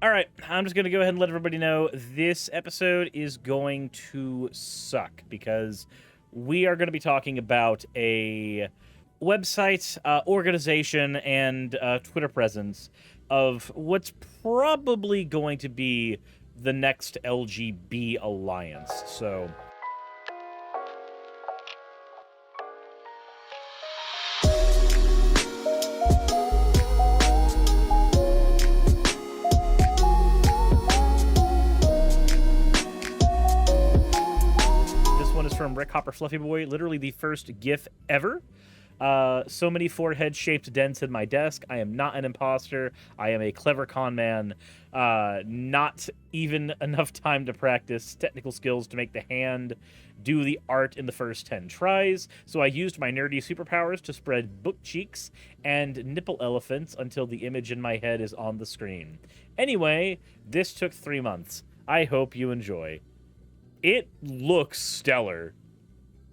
All right, I'm just going to go ahead and let everybody know this episode is going to suck because we are going to be talking about a website, organization, and Twitter presence of what's probably going to be the next LGB Alliance. So from Rick Hopper Fluffy Boy, literally the first GIF ever. So many forehead-shaped dents in my desk. I am not an imposter. I am a clever con man. Not even enough time to practice technical skills to make the hand do the art in the first 10 tries. So I used my nerdy superpowers to spread book cheeks and nipple elephants until the image in my head is on the screen. Anyway, this took 3 months. I hope you enjoy. It looks stellar.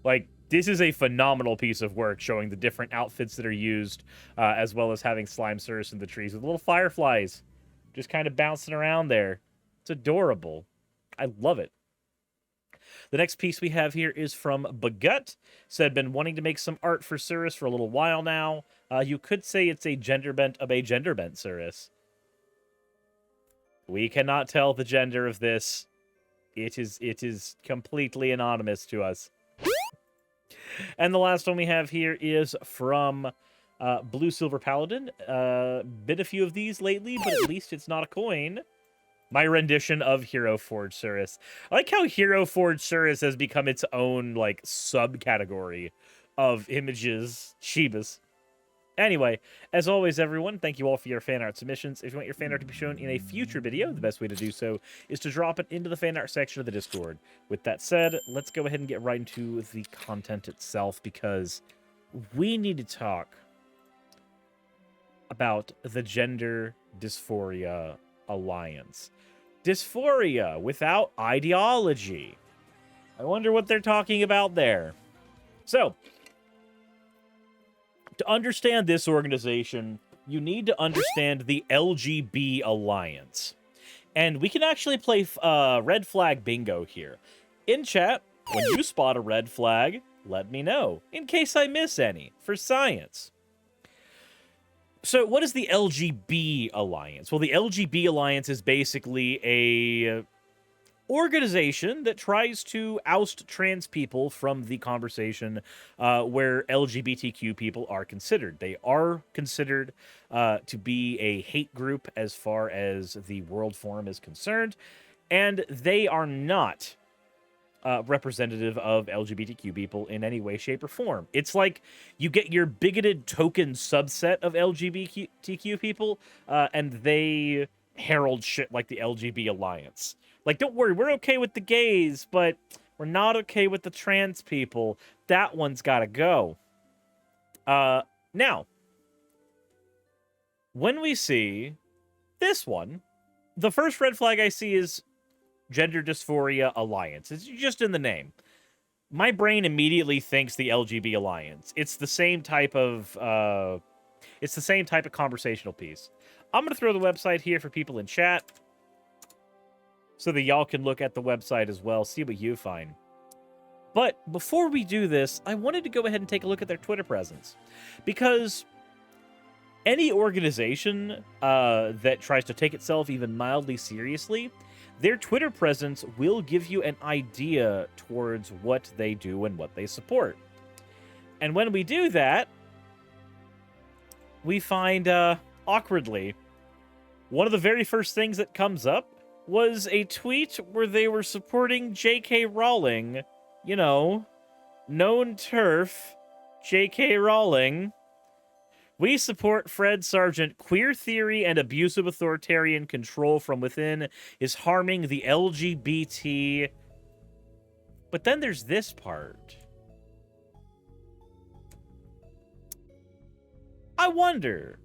Like, this is a phenomenal piece of work showing the different outfits that are used, as well as having slime Suris in the trees with little fireflies just kind of bouncing around there. It's adorable. I love it. The next piece we have here is from Bagut. Said, been wanting to make some art for Suris for a little while now. You could say it's a gender bent of a gender bent Suris. We cannot tell the gender of this. It is completely anonymous to us. And the last one we have here is from Blue Silver Paladin. Been a few of these lately, but at least it's not a coin. My rendition of Hero Forge Suris. I like how Hero Forge Suris has become its own, like, subcategory of images. Shibas. Anyway, as always, everyone, thank you all for your fan art submissions. If you want your fan art to be shown in a future video, the best way to do so is to drop it into the fan art section of the Discord. With that said, let's go ahead and get right into the content itself, because we need to talk about the Gender Dysphoria Alliance. Dysphoria without ideology. I wonder what they're talking about there. So, to understand this organization, you need to understand the LGB Alliance. And we can actually play red flag bingo here. In chat, when you spot a red flag, let me know, in case I miss any, for science. So what is the LGB Alliance? Well, the LGB Alliance is basically a organization that tries to oust trans people from the conversation where LGBTQ people are considered. They are considered to be a hate group as far as the World Forum is concerned, and they are not representative of LGBTQ people in any way, shape, or form. It's like you get your bigoted token subset of LGBTQ people, and they herald shit like the LGB Alliance. Like, don't worry, we're okay with the gays, but we're not okay with the trans people. That one's gotta go. Now, when we see this one, the first red flag I see is Gender Dysphoria Alliance. It's just in the name. My brain immediately thinks the LGB Alliance. It's the same type of conversational piece. I'm gonna throw the website here for people in chat, so that y'all can look at the website as well, see what you find. But before we do this, I wanted to go ahead and take a look at their Twitter presence. Because any organization that tries to take itself even mildly seriously, their Twitter presence will give you an idea towards what they do and what they support. And when we do that, we find, awkwardly, one of the very first things that comes up was a tweet where they were supporting J.K. Rowling, you know, known TERF, J.K. Rowling. We support Fred Sargent. Queer theory and abusive authoritarian control from within is harming the LGBT. But then there's this part. I wonder,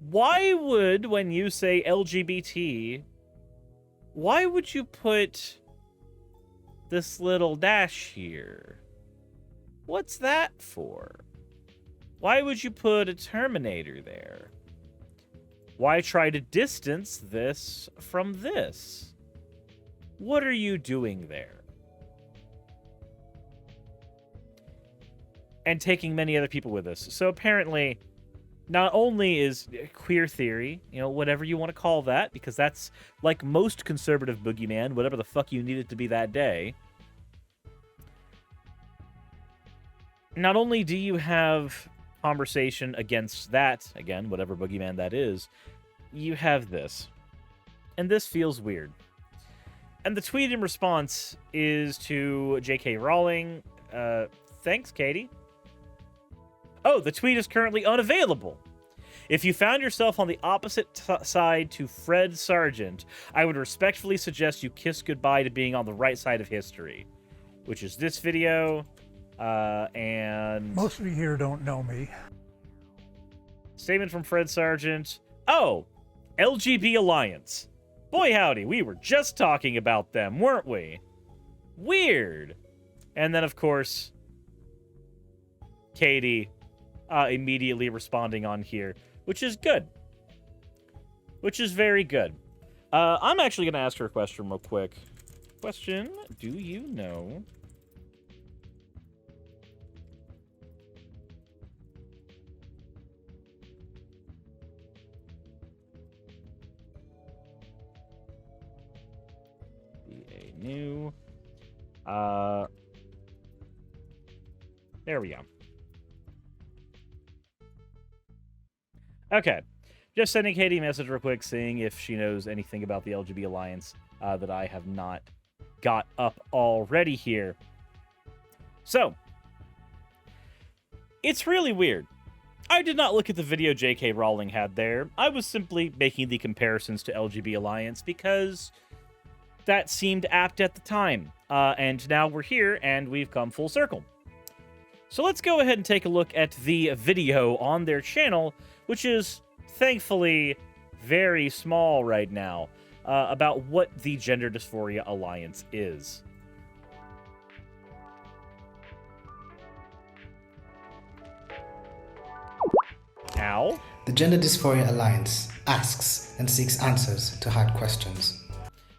why would, when you say LGBT, why would you put this little dash here? What's that for? Why would you put a Terminator there? Why try to distance this from this? What are you doing there? And taking many other people with us. So apparently, not only is queer theory, you know, whatever you want to call that, because that's like most conservative boogeyman, whatever the fuck you need it to be that day. Not only do you have conversation against that, again, whatever boogeyman that is, you have this. And this feels weird. And the tweet in response is to J.K. Rowling. Thanks, Katie. Oh, the tweet is currently unavailable. If you found yourself on the opposite side to Fred Sargent, I would respectfully suggest you kiss goodbye to being on the right side of history. Which is this video. And most of you here don't know me. Statement from Fred Sargent. Oh, Lgb Alliance. Boy howdy, we were just talking about them, weren't we? Weird. And then, of course, Katie immediately responding on here, which is good. Which is very good. I'm actually going to ask her a question real quick. Question, do you know... New. There we go. Okay. Just sending Katie a message real quick, seeing if she knows anything about the Lgb Alliance that I have not got up already here. So, it's really weird. I did not look at the video J.K. Rowling had there. I was simply making the comparisons to Lgb Alliance because that seemed apt at the time. And now we're here, and we've come full circle. So let's go ahead and take a look at the video on their channel, which is, thankfully, very small right now, about what the Gender Dysphoria Alliance is. Ow. The Gender Dysphoria Alliance asks and seeks answers to hard questions.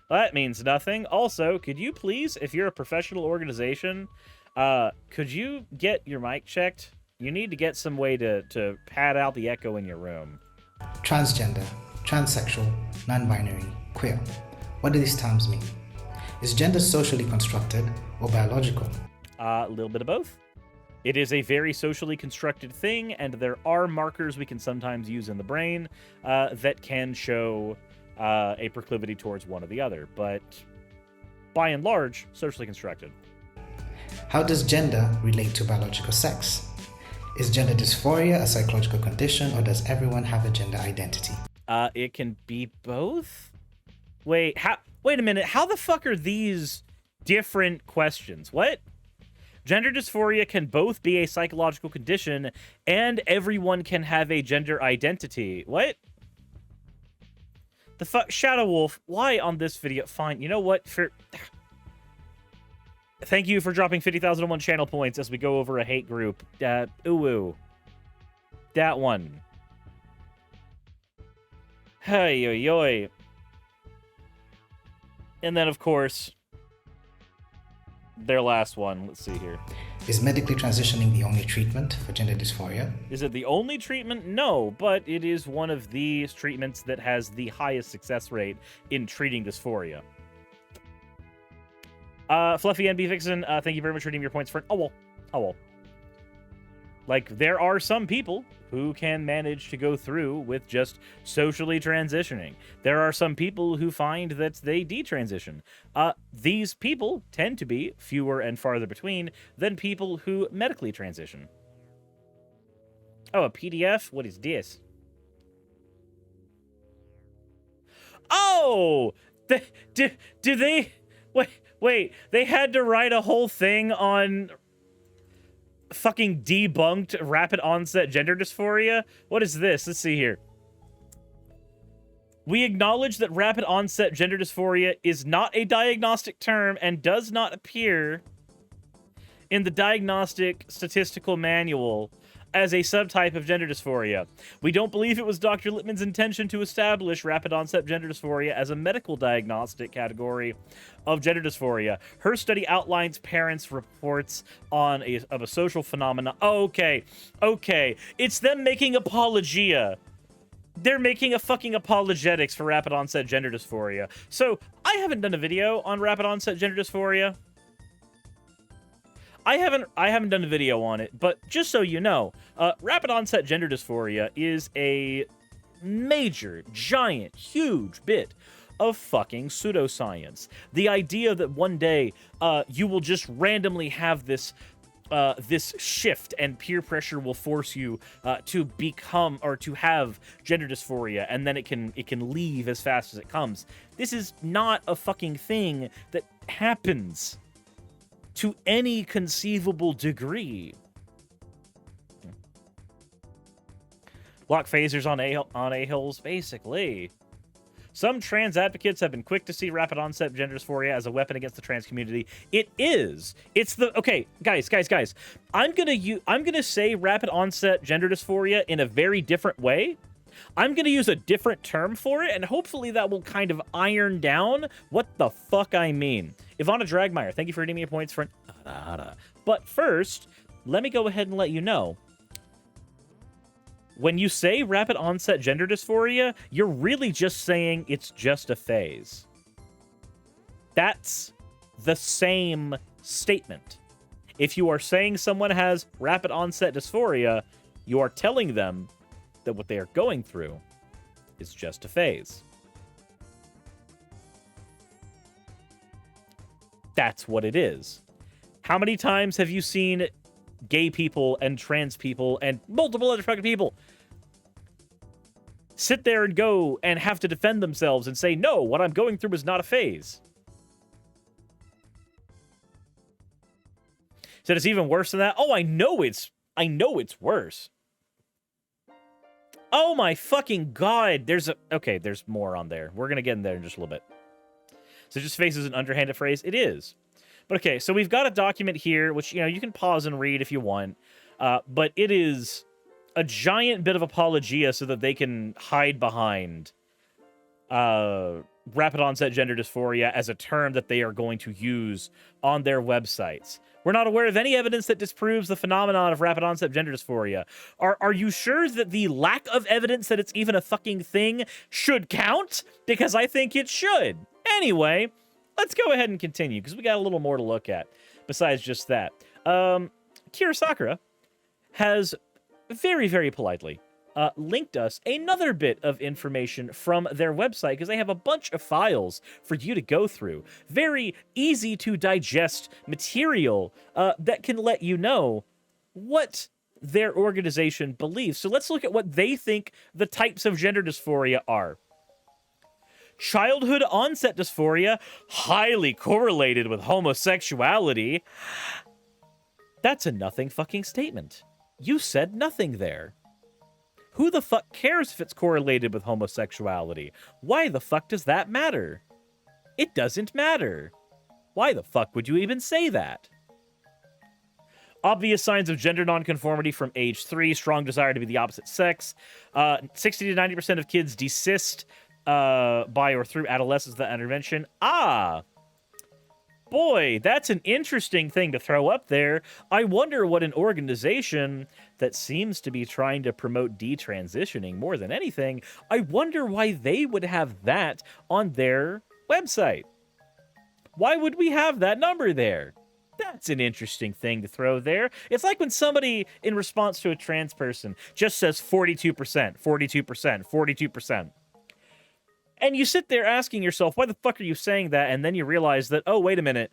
That means nothing. Also, could you please, if you're a professional organization, could you get your mic checked? You need to get some way to pad out the echo in your room. Transgender, transsexual, non-binary, queer. What do these terms mean? Is gender socially constructed or biological? A little bit of both. It is a very socially constructed thing, and there are markers we can sometimes use in the brain that can show a proclivity towards one or the other, but by and large, socially constructed. How does gender relate to biological sex? Is gender dysphoria a psychological condition, or does everyone have a gender identity? It can be both? Wait a minute, how the fuck are these different questions? What? Gender dysphoria can both be a psychological condition, and everyone can have a gender identity. What? The fuck? Shadow Wolf, why on this video? Fine, you know what? Thank you for dropping 50,001 channel points as we go over a hate group. Ooh. That one. Hey, oi, oi. And then, of course, their last one. Let's see here. Is medically transitioning the only treatment for gender dysphoria? Is it the only treatment? No, but it is one of these treatments that has the highest success rate in treating dysphoria. Fluffy NB Vixen, thank you very much for redeeming your points for an owl. Like, there are some people who can manage to go through with just socially transitioning. There are some people who find that they detransition. These people tend to be fewer and farther between than people who medically transition. Oh, a PDF? What is this? Oh! Do they... Wait, they had to write a whole thing on fucking debunked rapid onset gender dysphoria? What is this? Let's see here. We acknowledge that rapid onset gender dysphoria is not a diagnostic term and does not appear in the Diagnostic Statistical Manual. as a subtype of gender dysphoria. We don't believe it was Dr. Littman's intention to establish rapid onset gender dysphoria as a medical diagnostic category of gender dysphoria. Her study outlines parents' reports of a social phenomena. Okay. It's them making apologia. They're making a fucking apologetics for rapid onset gender dysphoria. So, I haven't done a video on rapid onset gender dysphoria. I haven't done a video on it, but just so you know, rapid onset gender dysphoria is a major, giant, huge bit of fucking pseudoscience. The idea that one day you will just randomly have this shift and peer pressure will force you to become or to have gender dysphoria, and then it can leave as fast as it comes. This is not a fucking thing that happens to any conceivable degree. Block phasers on a-holes, basically. Some trans advocates have been quick to see rapid onset gender dysphoria as a weapon against the trans community. It is. It's the okay, guys. I'm gonna say rapid onset gender dysphoria in a very different way. I'm gonna use a different term for it, and hopefully that will kind of iron down what the fuck I mean. Ivana Dragmeyer, thank you for hitting me points for an But first, let me go ahead and let you know. When you say rapid onset gender dysphoria, you're really just saying it's just a phase. That's the same statement. If you are saying someone has rapid onset dysphoria, you are telling them that what they are going through is just a phase. That's what it is. How many times have you seen gay people and trans people and multiple other fucking people sit there and go and have to defend themselves and say, no, what I'm going through is not a phase? So it's even worse than that? Oh, I know it's worse. Oh my fucking god. There's more on there. We're gonna get in there in just a little bit. So just phase is an underhanded phrase? It is. But okay, so we've got a document here, which, you know, you can pause and read if you want. But it is a giant bit of apologia so that they can hide behind rapid onset gender dysphoria as a term that they are going to use on their websites. We're not aware of any evidence that disproves the phenomenon of rapid onset gender dysphoria. Are you sure that the lack of evidence that it's even a fucking thing should count? Because I think it should. Anyway, let's go ahead and continue, because we got a little more to look at besides just that. Kira Sakura has very, very politely linked us another bit of information from their website, because they have a bunch of files for you to go through. Very easy to digest material that can let you know what their organization believes. So let's look at what they think the types of gender dysphoria are. Childhood onset dysphoria, highly correlated with homosexuality. That's a nothing fucking statement. You said nothing there. Who the fuck cares if it's correlated with homosexuality? Why the fuck does that matter? It doesn't matter. Why the fuck would you even say that? Obvious signs of gender nonconformity from age 3, strong desire to be the opposite sex. 60 to 90% of kids desist by or through adolescence without intervention. Boy, that's an interesting thing to throw up there. I wonder what an organization that seems to be trying to promote detransitioning more than anything, I wonder why they would have that on their website. Why would we have that number there? That's an interesting thing to throw there. It's like when somebody, in response to a trans person, just says 42%, 42%, 42%. And you sit there asking yourself, why the fuck are you saying that? And then you realize that, oh, wait a minute.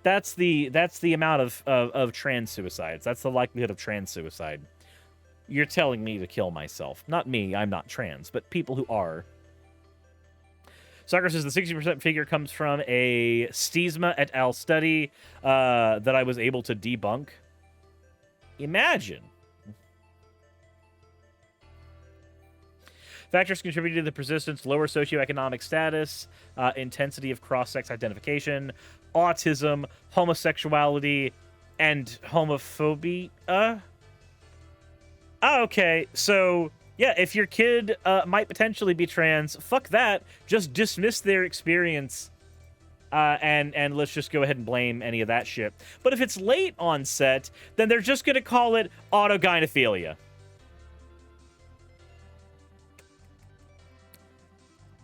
That's the amount of trans suicides. That's the likelihood of trans suicide. You're telling me to kill myself. Not me, I'm not trans, but people who are. Sakura says the 60% figure comes from a Stiesma et al. Study that I was able to debunk. Imagine. Factors contributing to the persistence: lower socioeconomic status, intensity of cross-sex identification, autism, homosexuality, and homophobia. Oh, okay, so yeah, if your kid might potentially be trans, fuck that. Just dismiss their experience, and let's just go ahead and blame any of that shit. But if it's late onset, then they're just gonna call it autogynephilia.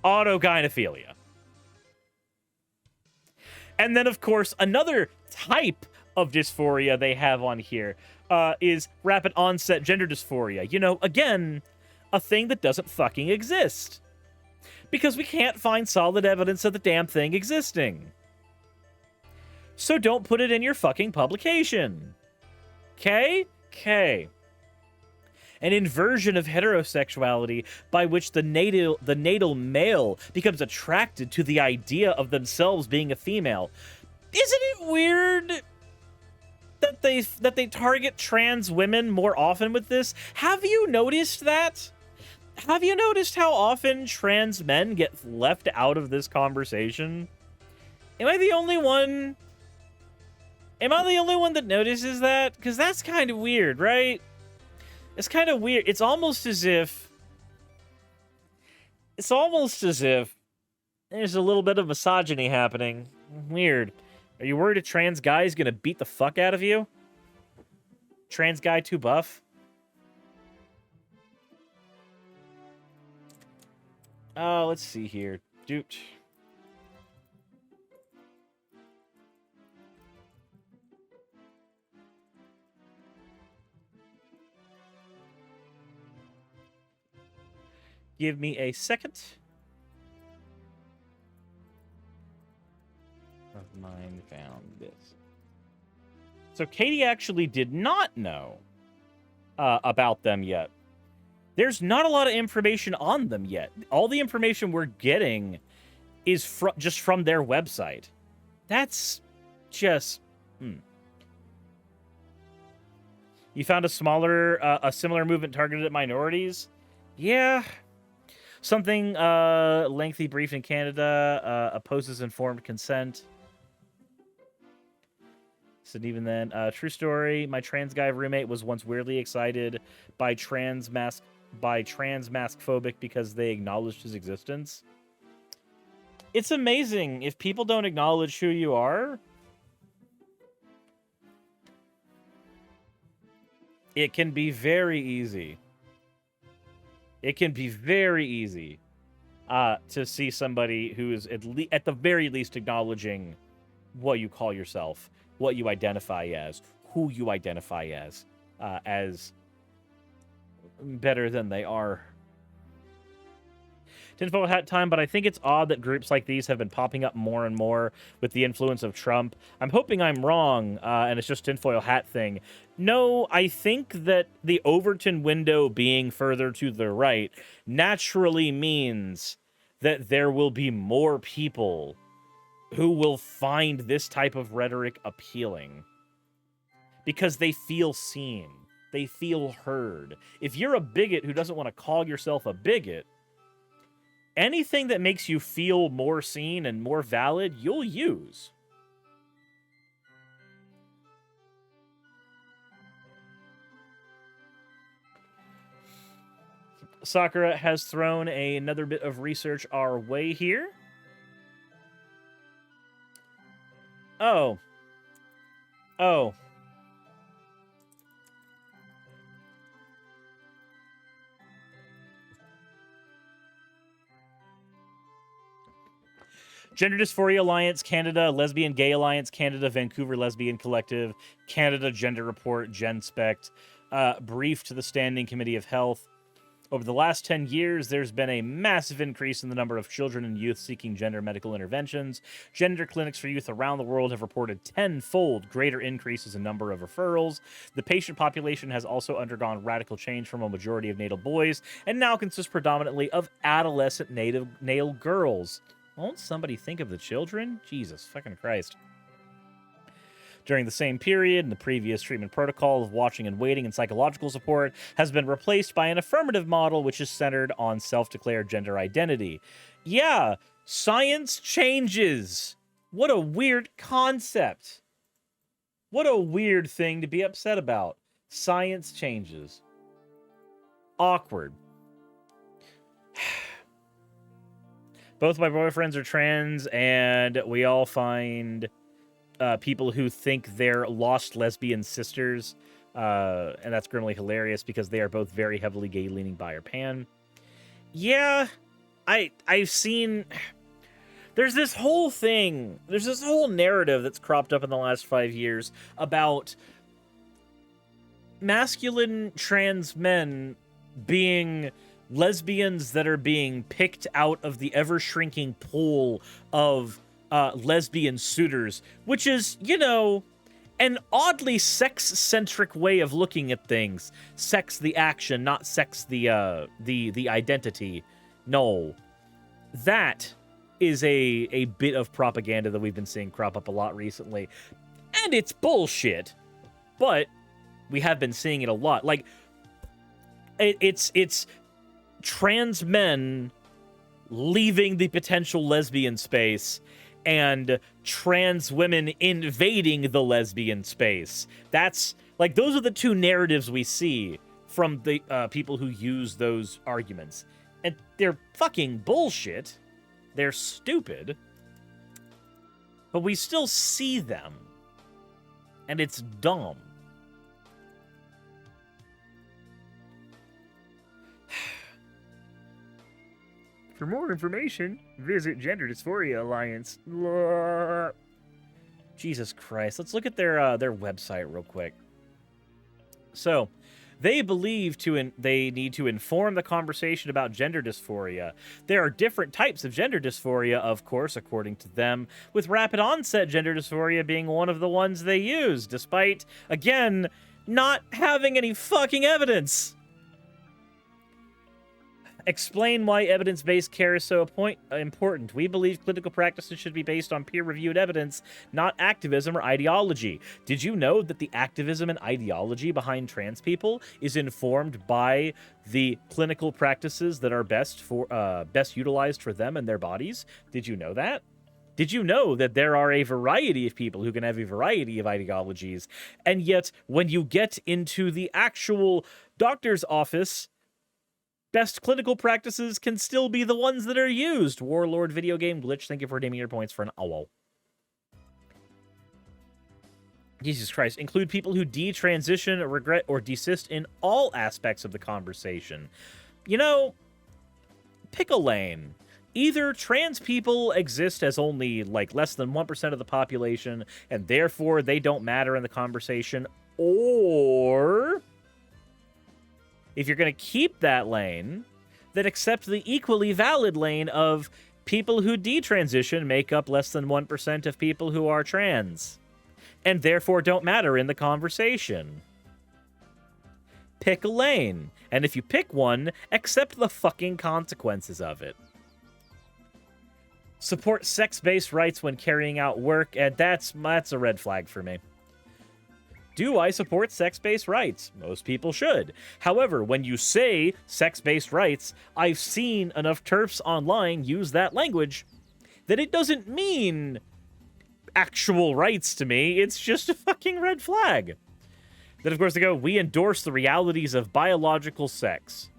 Autogynephilia. And then, of course, another type of dysphoria they have on here is rapid onset gender dysphoria. You know, again, a thing that doesn't fucking exist. Because we can't find solid evidence of the damn thing existing. So don't put it in your fucking publication. Okay? Okay. An inversion of heterosexuality by which the natal male becomes attracted to the idea of themselves being a female. Isn't it weird that they target trans women more often with this? Have you noticed that? Have you noticed how often trans men get left out of this conversation? Am I the only one? Am I the only one that notices that? Because that's kind of weird, right? It's kind of weird. It's almost as if there's a little bit of misogyny happening. Weird. Are you worried a trans guy is gonna beat the fuck out of you? Trans guy too buff? Oh, let's see here. Dude. Give me a second. Of mine found this. So Katie actually did not know about them yet. There's not a lot of information on them yet. All the information we're getting is just from their website. That's just... You found a similar movement targeted at minorities? Yeah. Something lengthy brief in Canada opposes informed consent. So even then, true story. My trans guy roommate was once weirdly excited by trans mask phobic because they acknowledged his existence. It's amazing if people don't acknowledge who you are. It can be very easy. It can be very easy to see somebody who is at the very least acknowledging what you call yourself, what you identify as, who you identify as better than they are. Tinfoil hat time, but I think it's odd that groups like these have been popping up more and more with the influence of Trump. I'm hoping I'm wrong, and it's just tinfoil hat thing. No, I think that the Overton window being further to the right naturally means that there will be more people who will find this type of rhetoric appealing. Because they feel seen. They feel heard. If you're a bigot who doesn't want to call yourself a bigot, anything that makes you feel more seen and more valid, you'll use. Sakura has thrown another bit of research our way here. Oh. Gender Dysphoria Alliance, Canada, Lesbian Gay Alliance, Canada, Vancouver Lesbian Collective, Canada Gender Report, GenSpect, brief to the Standing Committee of Health. Over the last 10 years, there's been a massive increase in the number of children and youth seeking gender medical interventions. Gender clinics for youth around the world have reported tenfold greater increases in number of referrals. The patient population has also undergone radical change from a majority of natal boys and now consists predominantly of adolescent natal girls. Won't somebody think of the children? Jesus fucking Christ. During the same period, the previous treatment protocol of watching and waiting and psychological support has been replaced by an affirmative model which is centered on self-declared gender identity. Yeah, science changes. What a weird concept. What a weird thing to be upset about. Science changes. Awkward. Both my boyfriends are trans, and we all find people who think they're lost lesbian sisters, and that's grimly hilarious because they are both very heavily gay-leaning bi or pan. Yeah, I've seen... There's this whole narrative that's cropped up in the last 5 years about masculine trans men being lesbians that are being picked out of the ever-shrinking pool of lesbian suitors, which is, you know, an oddly sex-centric way of looking at things. Sex the action, not sex the identity. No. That is a bit of propaganda that we've been seeing crop up a lot recently. And it's bullshit. But we have been seeing it a lot. Like, it's trans men leaving the potential lesbian space and trans women invading the lesbian space. That's, like, those are the two narratives we see from the people who use those arguments. And they're fucking bullshit. They're stupid. But we still see them. And it's dumb. For more information, visit Gender Dysphoria Alliance. Jesus Christ. Let's look at their website real quick. So, they believe they need to inform the conversation about gender dysphoria. There are different types of gender dysphoria, of course, according to them, with rapid onset gender dysphoria being one of the ones they use, despite, again, not having any fucking evidence. Explain why evidence-based care is so important. We believe clinical practices should be based on peer-reviewed evidence, not activism or ideology. Did you know that the activism and ideology behind trans people is informed by the clinical practices that are best utilized for them and their bodies? Did you know that? Did you know that there are a variety of people who can have a variety of ideologies, and yet when you get into the actual doctor's office, best clinical practices can still be the ones that are used? Warlord Video Game Glitch, thank you for redeeming your points for an owl. Jesus Christ. Include people who detransition, regret, or desist in all aspects of the conversation. You know, pick a lane. Either trans people exist as only, like, less than 1% of the population, and therefore they don't matter in the conversation, or if you're going to keep that lane, then accept the equally valid lane of people who detransition make up less than 1% of people who are trans, and therefore don't matter in the conversation. Pick a lane, and if you pick one, accept the fucking consequences of it. Support sex-based rights when carrying out work, and that's a red flag for me. Do I support sex-based rights? Most people should. However, when you say sex-based rights, I've seen enough TERFs online use that language that it doesn't mean actual rights to me. It's just a fucking red flag. Then, of course, they go, we endorse the realities of biological sex.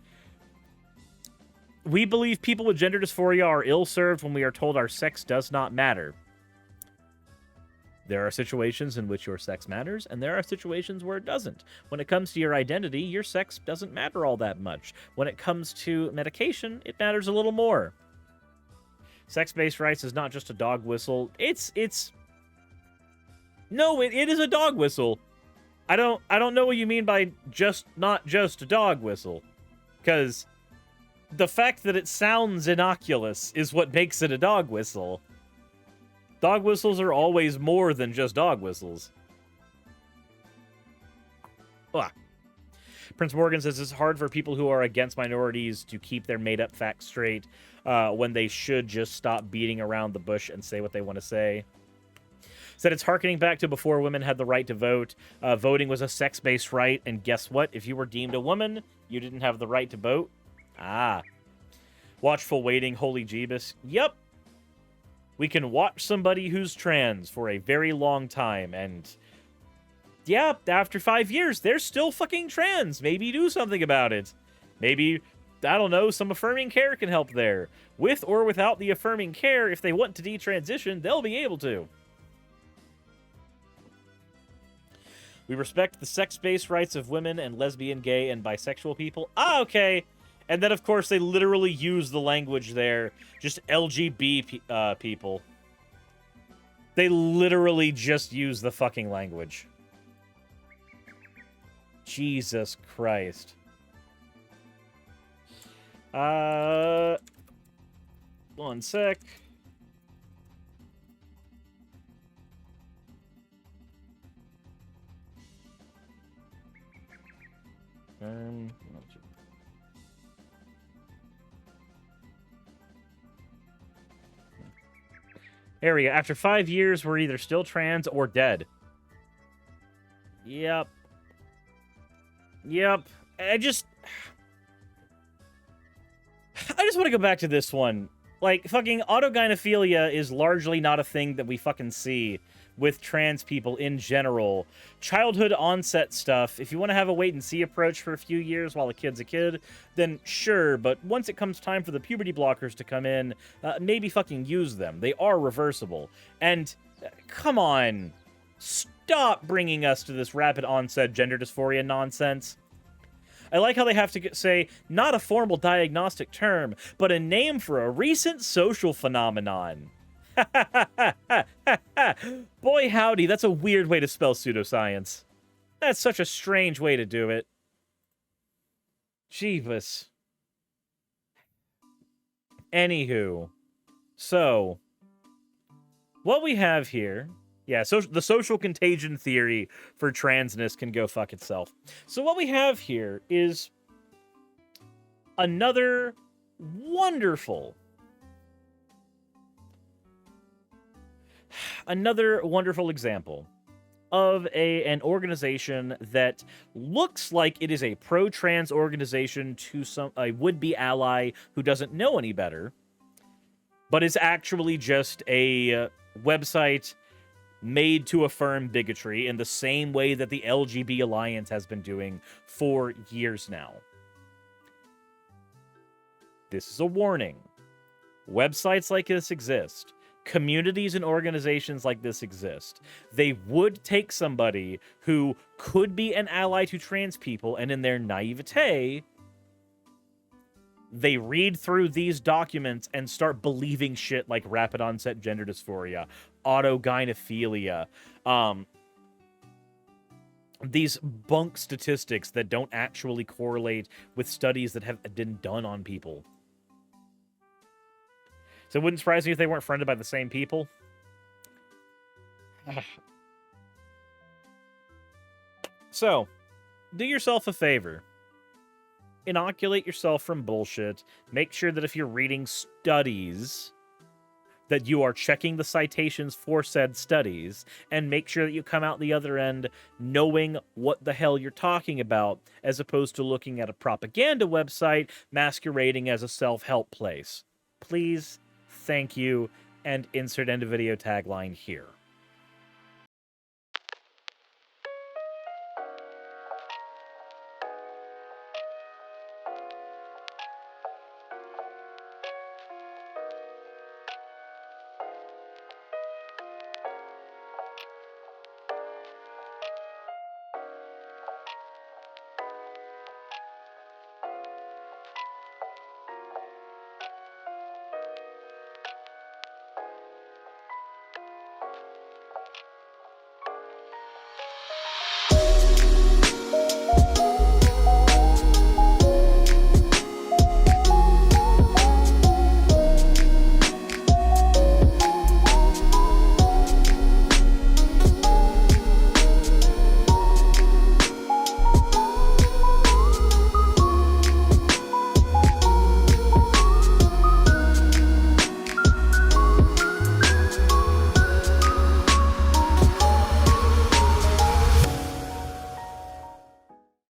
We believe people with gender dysphoria are ill-served when we are told our sex does not matter. There are situations in which your sex matters, and there are situations where it doesn't. When it comes to your identity, your sex doesn't matter all that much. When it comes to medication, it matters a little more. Sex-based rights is not just a dog whistle. No, it is a dog whistle. I don't know what you mean by not just a dog whistle. Because the fact that it sounds innocuous is what makes it a dog whistle. Dog whistles are always more than just dog whistles. Ugh. Prince Morgan says it's hard for people who are against minorities to keep their made-up facts straight when they should just stop beating around the bush and say what they want to say. Said it's harkening back to before women had the right to vote. Voting was a sex-based right, and guess what? If you were deemed a woman, you didn't have the right to vote. Ah. Watchful waiting, holy Jeebus. Yep. We can watch somebody who's trans for a very long time, and yeah, after 5 years, they're still fucking trans. Maybe do something about it. Maybe, I don't know, some affirming care can help there. With or without the affirming care, if they want to detransition, they'll be able to. We respect the sex-based rights of women and lesbian, gay, and bisexual people. Ah, okay. And then, of course, they literally use the language there. Just LGB people. They literally just use the fucking language. Jesus Christ. One sec. There we go. After 5 years, we're either still trans or dead. Yep. Yep. I just want to go back to this one. Like, fucking autogynephilia is largely not a thing that we fucking see with trans people in general. Childhood onset stuff, if you want to have a wait-and-see approach for a few years while a kid's a kid, then sure, but once it comes time for the puberty blockers to come in, maybe fucking use them. They are reversible. And, come on, stop bringing us to this rapid onset gender dysphoria nonsense. I like how they have to say, not a formal diagnostic term, but a name for a recent social phenomenon. Boy howdy, that's a weird way to spell pseudoscience. That's such a strange way to do it. Jeebus. Anywho. So, what we have here... Yeah, so the social contagion theory for transness can go fuck itself. So what we have here is another wonderful example of an organization that looks like it is a pro-trans organization to a would-be ally who doesn't know any better, but is actually just a website made to affirm bigotry in the same way that the LGB Alliance has been doing for years now. This is a warning. Websites like this exist. Communities and organizations like this exist. They would take somebody who could be an ally to trans people, and in their naivete, they read through these documents and start believing shit like rapid onset gender dysphoria, autogynephilia, these bunk statistics that don't actually correlate with studies that have been done on people. So it wouldn't surprise me if they weren't funded by the same people. So, do yourself a favor. Inoculate yourself from bullshit. Make sure that if you're reading studies, that you are checking the citations for said studies, and make sure that you come out the other end knowing what the hell you're talking about, as opposed to looking at a propaganda website masquerading as a self-help place. Please, thank you, and insert end of video tagline here.